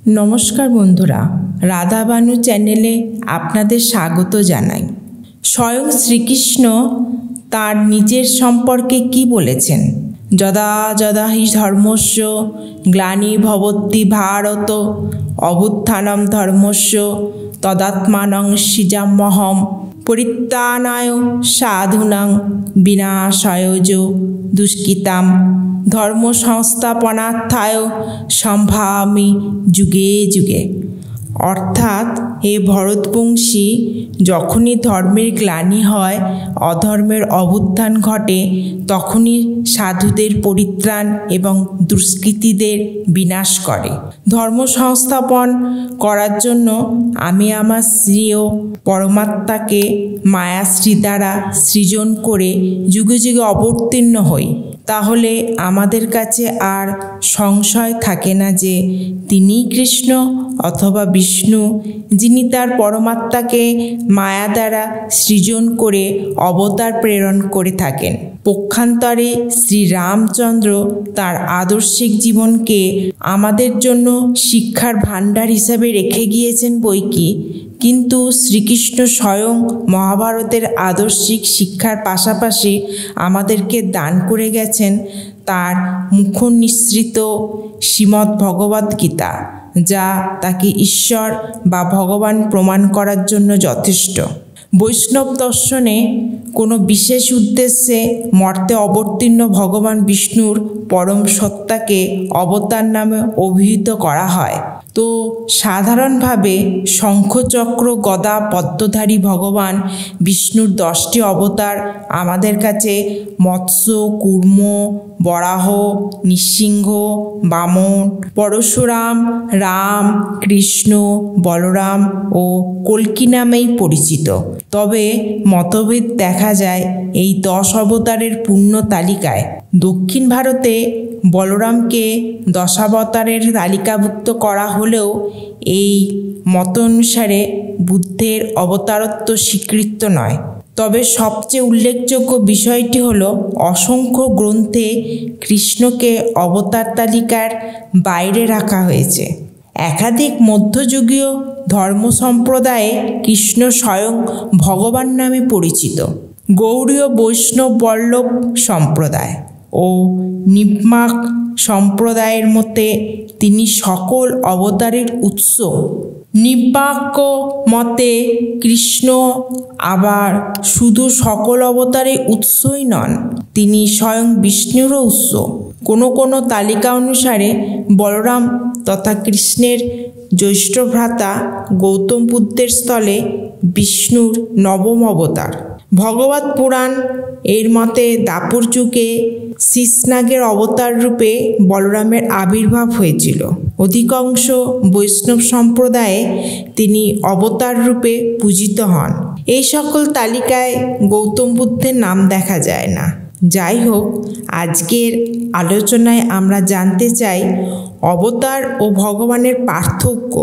নমস্কার বন্ধুরা, রাধাবানু চ্যানেলে আপনাদের স্বাগত জানাই। স্বয়ং শ্রীকৃষ্ণ তার নিজের সম্পর্কে কি বলেছেন? যদা যদা হি ধর্মস্য গ্লানির্ভবতি ভারত অভ্যুত্থানম ধর্মস্য তদাত্মানং সৃজাম্যহম পরিত্রাণায় সাধূনাং বিনাশায় চ দুষ্কৃতাম ধর্ম সংস্থাপনার্থায় সম্ভাবমি যুগে যুগে। অর্থাৎ হে ভরতবংশী, যখনই ধর্মের গ্লানি হয়, অধর্মের অভ্যুত্থান ঘটে, তখনই সাধুদের পরিত্রাণ এবং দুষ্কৃতীদের বিনাশ করে। ধর্ম সংস্থাপন করার জন্য আমি আমার শ্রেয় পরমাত্মাকে মায়াশ্রী দ্বারা সৃজন করে যুগে যুগে অবতীর্ণ হই। তাহলে আমাদের কাছে আর সংশয় থাকে না যে তিনিই কৃষ্ণ অথবা বিষ্ণু, যিনি তার পরমাত্মাকে মায়া দ্বারা সৃজন করে অবতার প্রেরণ করে থাকেন। পক্ষান্তরে শ্রীরামচন্দ্র তার আদর্শিক জীবনকে আমাদের জন্য শিক্ষার ভাণ্ডার হিসাবে রেখে গিয়েছেন বৈকি, কিন্তু শ্রীকৃষ্ণ স্বয়ং মহাভারতের আদর্শিক শিক্ষার পাশাপাশি আমাদেরকে দান করে গেছেন তার মুখনিসৃত শ্রীমদ্ ভগবদ্গীতা, যা তাকে ঈশ্বর বা ভগবান প্রমাণ করার জন্য যথেষ্ট। বৈষ্ণব দর্শনে কোনো বিশেষ উদ্দেশ্যে মর্তে অবতীর্ণ ভগবান বিষ্ণুর পরম সত্তাকে অবতার নামে অভিহিত করা হয়। তো সাধারণভাবে শঙ্খচক্র গদা পদ্মধারী ভগবান বিষ্ণুর 10টি অবতার আমাদের কাছে মৎস্য, কূর্ম, বরাহ, নৃসিংহ, বামন, পরশুরাম, রাম, কৃষ্ণ, বলরাম ও কল্কি নামেই পরিচিত। তবে মতভেদ দেখা যায় এই 10 অবতারের পূর্ণ তালিকায়। দক্ষিণ ভারতে বলরামকে দশাবতারের তালিকাভুক্ত করা হলেও এই মত অনুসারে বুদ্ধের অবতারত্ব স্বীকৃত নয়। তবে সবচেয়ে উল্লেখযোগ্য বিষয়টি হল অসংখ্য গ্রন্থে কৃষ্ণকে অবতার তালিকার বাইরে রাখা হয়েছে। একাধিক মধ্যযুগীয় ধর্ম সম্প্রদায়ে কৃষ্ণ স্বয়ং ভগবান নামে পরিচিত। গৌড়ীয় বৈষ্ণব বল্লভ সম্প্রদায় ও নিম্বার্ক সম্প্রদায়ের মতে তিনি সকল অবতারের উৎস। নিম্বার্ক মতে কৃষ্ণ আবার শুধু সকল অবতারের উৎসই নন, তিনি স্বয়ং বিষ্ণুরও উৎস। কোনো কোনো তালিকা অনুসারে বলরাম তথা কৃষ্ণের জ্যৈষ্ঠ ভ্রাতা গৌতম বুদ্ধের স্থলে বিষ্ণুর নবম অবতার। ভগবত পুরাণ এর মতে দাপর যুগে শীর্ষনাগের অবতার রূপে বলরামের আবির্ভাব হয়েছিল। অধিকাংশ বৈষ্ণব সম্প্রদায়ে তিনি অবতার রূপে পূজিত হন। এই সকল তালিকায় গৌতম বুদ্ধের নাম দেখা যায় না। যাই হোক, আজকের আলোচনায় আমরা জানতে চাই অবতার ও ভগবানের পার্থক্য।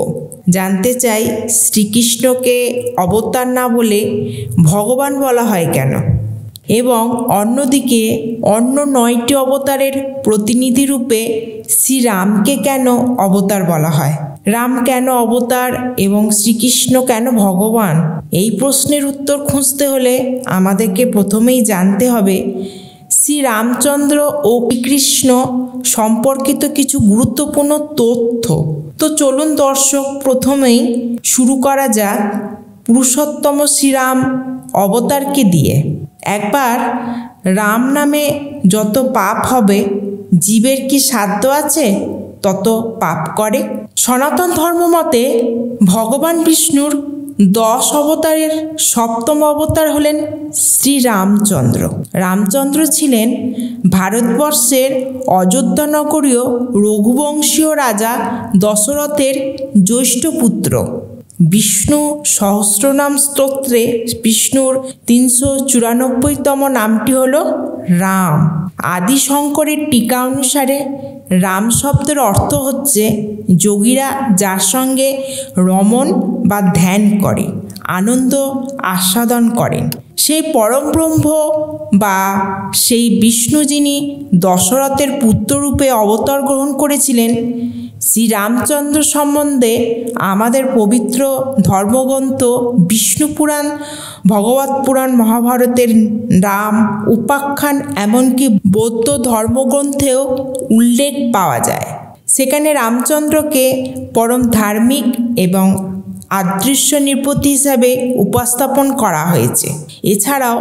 জানতে চাই শ্রীকৃষ্ণকে অবতার না বলে ভগবান বলা হয় কেন, এবং অন্যদিকে অন্য 9টি অবতারের প্রতিনিধি রূপে শ্রীরামকে কেন অবতার বলা হয়। রাম কেন অবতার এবং শ্রীকৃষ্ণ কেন ভগবান? এই প্রশ্নের উত্তর খুঁজতে হলে আমাদেরকে প্রথমেই জানতে হবে শ্রীরামচন্দ্র ও কৃষ্ণ সম্পর্কিত কিছু গুরুত্বপূর্ণ তথ্য। তো চলুন দর্শক, প্রথমেই শুরু করা যাক পুরুষোত্তম শ্রীরাম অবতারকে দিয়ে। একবার রাম নামে যত পাপ হবে, জীবের কি সাধ্য আছে তত পাপ করে। সনাতন ধর্ম মতে ভগবান বিষ্ণুর 10 অবতারের 7ম অবতার হলেন শ্রীরামচন্দ্র। রামচন্দ্র ছিলেন ভারতবর্ষের অযোধ্যা নগরীয় রঘুবংশীয় রাজা দশরথের জ্যৈষ্ঠ পুত্র। বিষ্ণু সহস্রনাম স্তোত্রে বিষ্ণুর 394তম নামটি হল রাম। আদি শঙ্করের টিকা অনুসারে রাম শব্দের অর্থ হচ্ছে যোগীরা যার সঙ্গে রমণ বা ধ্যান করে আনন্দ আস্বাদন করেন, সেই পরম ব্রহ্ম বা সেই বিষ্ণু যিনি দশরথের পুত্ররূপে অবতার গ্রহণ করেছিলেন, শ্রীরামচন্দ্র সম্বন্ধে আমাদের পবিত্র ধর্মগ্রন্থ বিষ্ণু পুরাণ, ভগবত পুরাণ, মহাভারতের রাম উপাখ্যান, এমনকি বৌদ্ধ ধর্মগ্রন্থেও উল্লেখ পাওয়া যায়। সেখানে রামচন্দ্রকে পরম ধার্মিক এবং আদৃশ্য নৃপতি হিসাবে উপস্থাপন করা হয়েছে। এছাড়াও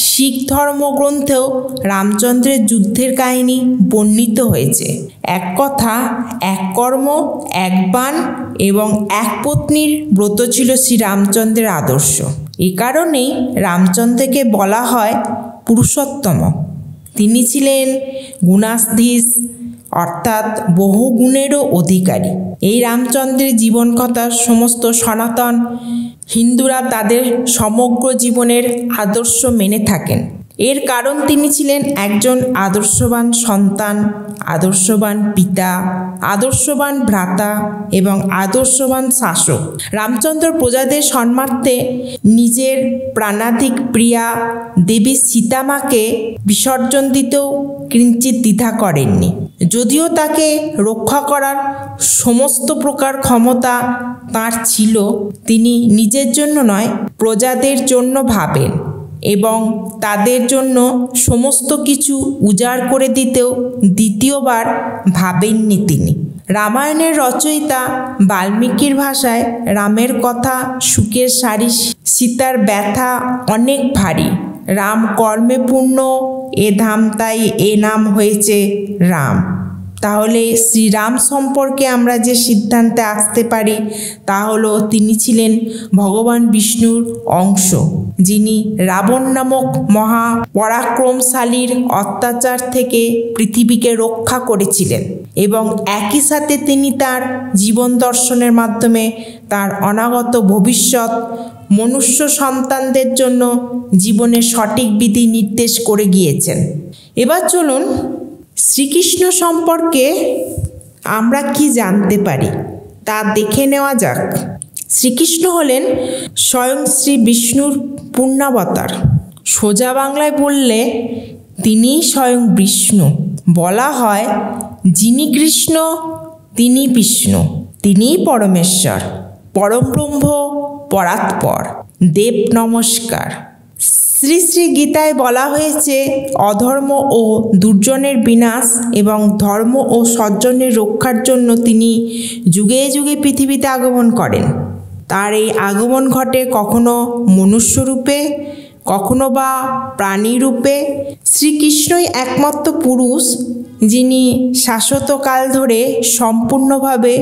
শিখ ধর্মগ্রন্থেও রামচন্দ্রের যুদ্ধের কাহিনী বর্ণিত হয়েছে। এক কথা, এক কর্ম, এক বাণ এবং এক পত্নীর ব্রত ছিল শ্রীরামচন্দ্রের আদর্শ। এ কারণেই রামচন্দ্রকে বলা হয় পুরুষোত্তম। তিনি ছিলেন গুণাধীশ, অর্থাৎ বহু গুণেরও অধিকারী। এই রামচন্দ্রের জীবন কথা সমস্ত সনাতন হিন্দুরা তাদের সমগ্র জীবনের আদর্শ মেনে থাকেন। এর কারণ তিনি ছিলেন একজন আদর্শবান সন্তান, আদর্শবান পিতা, আদর্শবান ভ্রাতা এবং আদর্শবান শাসক। রামচন্দ্র প্রজাদের সম্মানার্থে নিজের প্রাণাধিক প্রিয়া দেবী সীতামাকে বিসর্জন দিতেও কিঞ্চিৎ দ্বিধা করেননি। যদিও তাকে রক্ষা করার সমস্ত প্রকার ক্ষমতা তাঁর ছিল, তিনি নিজের জন্য নয়, প্রজাদের জন্য ভাবেন এবং তাদের জন্য সমস্ত কিছু উজাড় করে দিতেও দ্বিতীয়বার ভাবেননি তিনি। রামায়ণের রচয়িতা বাল্মীকির ভাষায় রামের কথা সুখের সারি, সীতার ব্যথা অনেক ভারী। রাম কর্মে পূর্ণ, এ ধাম তাই এ নাম হয়েছে রাম। তাহলে শ্রীরাম সম্পর্কে আমরা যে সিদ্ধান্তে আসতে পারি তা হলো তিনি ছিলেন ভগবান বিষ্ণুর অংশ, যিনি রাবণ নামক মহা পরাক্রমশালীর অত্যাচার থেকে পৃথিবীকে রক্ষা করেছিলেন এবং একই সাথে তিনি তার জীবন দর্শনের মাধ্যমে তার অনাগত ভবিষ্যৎ মনুষ্য সন্তানদের জন্য জীবনের সঠিক বিধি নির্দেশ করে গিয়েছেন। এবার চলুন শ্রীকৃষ্ণ সম্পর্কে আমরা কি জানতে পারি তা দেখে নেওয়া যাক। শ্রীকৃষ্ণ হলেন স্বয়ং শ্রী বিষ্ণুর পূর্ণাবতার। সোজা বাংলায় বললে তিনি স্বয়ং বিষ্ণু। বলা হয় যিনি কৃষ্ণ তিনি বিষ্ণু, তিনিই পরমেশ্বর, পরব্রহ্ম, পরাৎপর, দেব নমস্কার। শ্রী শ্রী গীতায় বলা হয়েছে অধর্ম ও দুর্জনের বিনাশ এবং ধর্ম ও সজ্জনের রক্ষার জন্য তিনি যুগে যুগে পৃথিবীতে আগমন করেন। তার এই আগমন ঘটে কখনো মনুষ্যরূপে, কখনো বা প্রাণী রূপে। শ্রীকৃষ্ণই একমাত্র পুরুষ যিনি শাশ্বতকাল ধরে সম্পূর্ণভাবে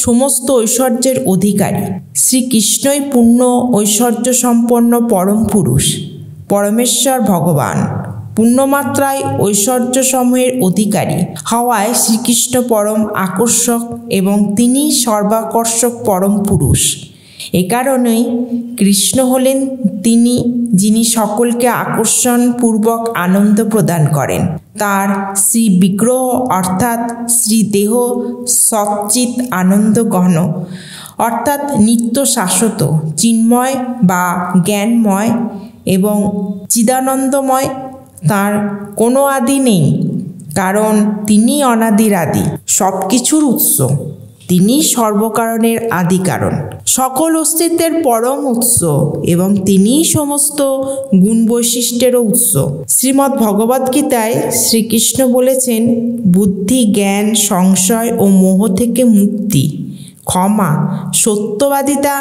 সমস্ত ঐশ্বর্যের অধিকারী। শ্রীকৃষ্ণই পূর্ণ ঐশ্বর্য সম্পন্ন পরম পুরুষ, পরমেশ্বর ভগবান। পূর্ণমাত্রায় ঐশ্বর্য সমূহের অধিকারী হওয়ায় শ্রীকৃষ্ণ পরম আকর্ষক এবং তিনি সর্বাকর্ষক পরম পুরুষ। এ কারণেই কৃষ্ণ হলেন তিনি যিনি সকলকে আকর্ষণপূর্বক আনন্দ প্রদান করেন। তার শ্রী বিগ্রহ অর্থাৎ শ্রীদেহ সচ্চিৎ আনন্দ ঘন, অর্থাৎ নিত্য শাশ্বত, চিন্ময় বা জ্ঞানময় এবং চিদানন্দময়। তার কোনো আদি নেই, কারণ তিনি অনাদির আদি, সব কিছুর উৎস। তিনি সর্বকারণের আদি কারণ, সকল অস্তিত্বের পরম উৎস এবং তিনিই সমস্ত গুণ বৈশিষ্ট্যেরও উৎস। শ্রীমদ্ ভগবদ্গীতায় শ্রীকৃষ্ণ বলেছেন বুদ্ধি, জ্ঞান, সংশয় ও মোহ থেকে মুক্তি, ক্ষমা, সত্যবাদিতা,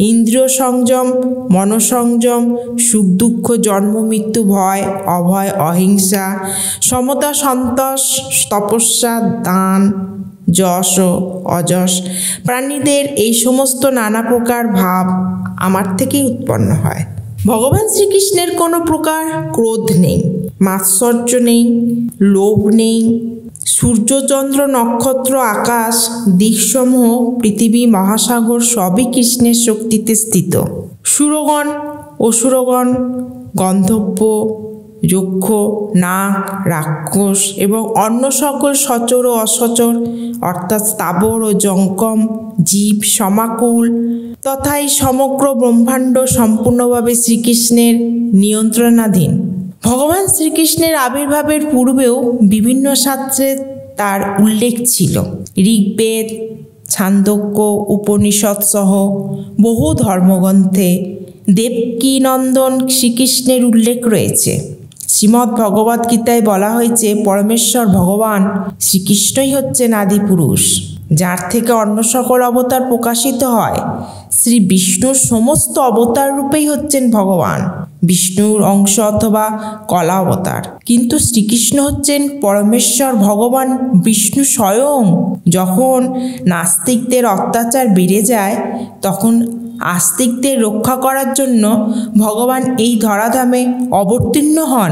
ইন্দ্রিয় সংযম, মনসংযম, সুখ দুঃখ, জন্ম মৃত্যু, ভয় অভয়, অহিংসা, সমতা, সন্তোষ, তপস্যা, দান, যশ ও অযশ। প্রাণীদের এই সমস্ত নানা প্রকার ভাব আমার থেকেই উৎপন্ন হয়। ভগবান শ্রীকৃষ্ণের কোনো প্রকার ক্রোধ নেই, মাৎসর্য নেই, লোভ নেই। সূর্য, চন্দ্র, নক্ষত্র, আকাশ, দিকসমূহ, পৃথিবী, মহাসাগর সবই কৃষ্ণের শক্তিতে স্থিত। সুরগণ, অসুরগণ, গন্ধর্ব, যক্ষ, নাগ, রাক্ষস এবং অন্য সকল সচর ও অসচর অর্থাৎ স্থাবর ও জঙ্গম জীব সমাকুল তথা এই সমগ্র ব্রহ্মাণ্ড সম্পূর্ণভাবে শ্রীকৃষ্ণের নিয়ন্ত্রণাধীন। ভগবান শ্রীকৃষ্ণের আবির্ভাবের পূর্বেও বিভিন্ন শাস্ত্রে তার উল্লেখ ছিল। ঋগ্বেদ, ছান্দোক্য, উপনিষদ সহ বহু ধর্মগ্রন্থে দেবকীনন্দন শ্রীকৃষ্ণের উল্লেখ রয়েছে। শ্রীমদ্ ভগবদ্ গীতায় বলা হয়েছে পরমেশ্বর ভগবান শ্রীকৃষ্ণই হচ্ছেন আদিপুরুষ, যার থেকে অন্য সকল অবতার প্রকাশিত হয়। শ্রী বিষ্ণুর সমস্ত অবতার রূপেই হচ্ছেন ভগবান বিষ্ণুর অংশ অথবা কলা অবতার, কিন্তু শ্রীকৃষ্ণ হচ্ছেন পরমেশ্বর ভগবান বিষ্ণু স্বয়ং। যখন নাস্তিকদের অত্যাচার বেড়ে যায় তখন আস্তিকদের রক্ষা করার জন্য ভগবান এই ধরাধামে অবতীর্ণ হন।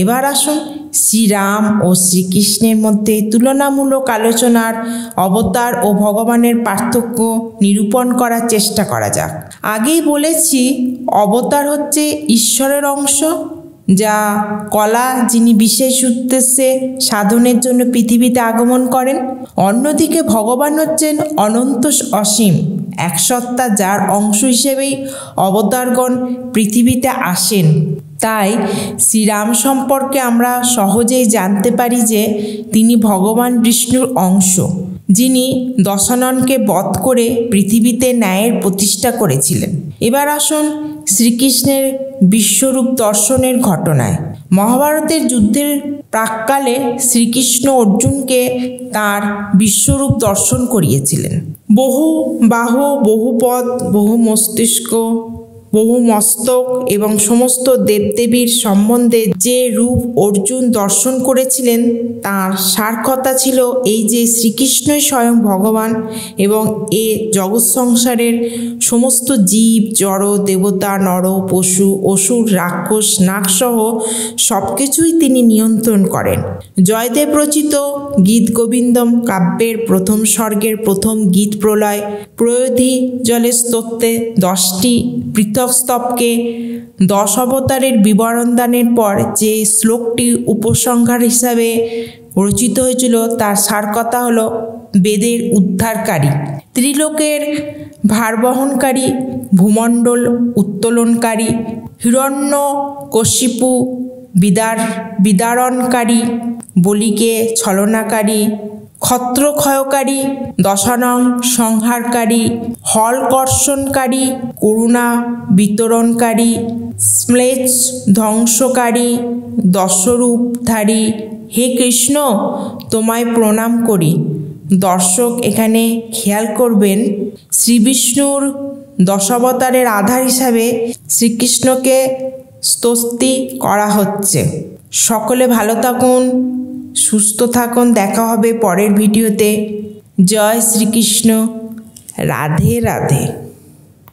এবার আসুন শ্রীরাম ও শ্রীকৃষ্ণের মধ্যে তুলনামূলক আলোচনার অবতার ও ভগবানের পার্থক্য নিরূপণ করার চেষ্টা করা যাক। আগেই বলেছি অবতার হচ্ছে ঈশ্বরের অংশ, যা কলা, যিনি বিশেষ উদ্দেশ্যে সাধনের জন্য পৃথিবীতে আগমন করেন। অন্যদিকে ভগবান হচ্ছেন অনন্ত অসীম এক সত্তা, যার অংশ হিসেবেই অবতারগণ পৃথিবীতে আসেন। তাই শ্রীরাম সম্পর্কে আমরা সহজেই জানতে পারি যে তিনি ভগবান বিষ্ণুর অংশ, যিনি দশাননকে বধ করে পৃথিবীতে ন্যায়ের প্রতিষ্ঠা করেছিলেন। এবার আসুন শ্রীকৃষ্ণের বিশ্বরূপ দর্শনের ঘটনায়। মহাভারতের যুদ্ধের প্রাক্কালে শ্রীকৃষ্ণ অর্জুনকে তার বিশ্বরূপ দর্শন করিয়েছিলেন। বহু বাহু, বহু পদ, বহু মস্তিষ্ক, বহু মস্তক এবং সমস্ত দেবদেবীর সম্বন্ধে যে রূপ অর্জুন দর্শন করেছিলেন তার সার কথা ছিল এই যে শ্রীকৃষ্ণই স্বয়ং ভগবান এবং এ জগৎ সংসারের সমস্ত জীব, জড়, দেবতা, নর, পশু, অসুর, রাক্ষস, নাগসহ সব কিছুই তিনি নিয়ন্ত্রণ করেন। জয়দেব রচিত গীত গোবিন্দম কাব্যের প্রথম স্বর্গের প্রথম গীত প্রলয় প্রয়োধি জলের স্তোত্রে 10টি পৃথক স্তবকে 10 অবতারের বিবরণ দানের পর যে শ্লোকটি উপসংহার হিসাবে রচিত হয়েছিল তার সার কথা হলো বেদের উদ্ধারকারী, ত্রিলোকের ভারবহনকারী, ভূমণ্ডল উত্তোলনকারী, হিরণ্যকশিপু বিদারণকারী, বলিকে ছলনাকারী, ক্ষত্রক্ষয়কারী, দশানং সংহারকারী, হলকর্ষণকারী, করুণা বিতরণকারী, শ্লেষ ধ্বংসকারী, দশরূপধারী, হে কৃষ্ণ তোমায় প্রণাম করি। দর্শক এখানে খেয়াল করবেন শ্রীবিষ্ণুর দশাবতারের আধার হিসাবে শ্রীকৃষ্ণকে স্তুতি করা হচ্ছে। সকলে ভালো থাকুন, সুস্থ থাকুন, দেখা হবে পরের ভিডিওতে। জয় শ্রীকৃষ্ণ, রাধে রাধে।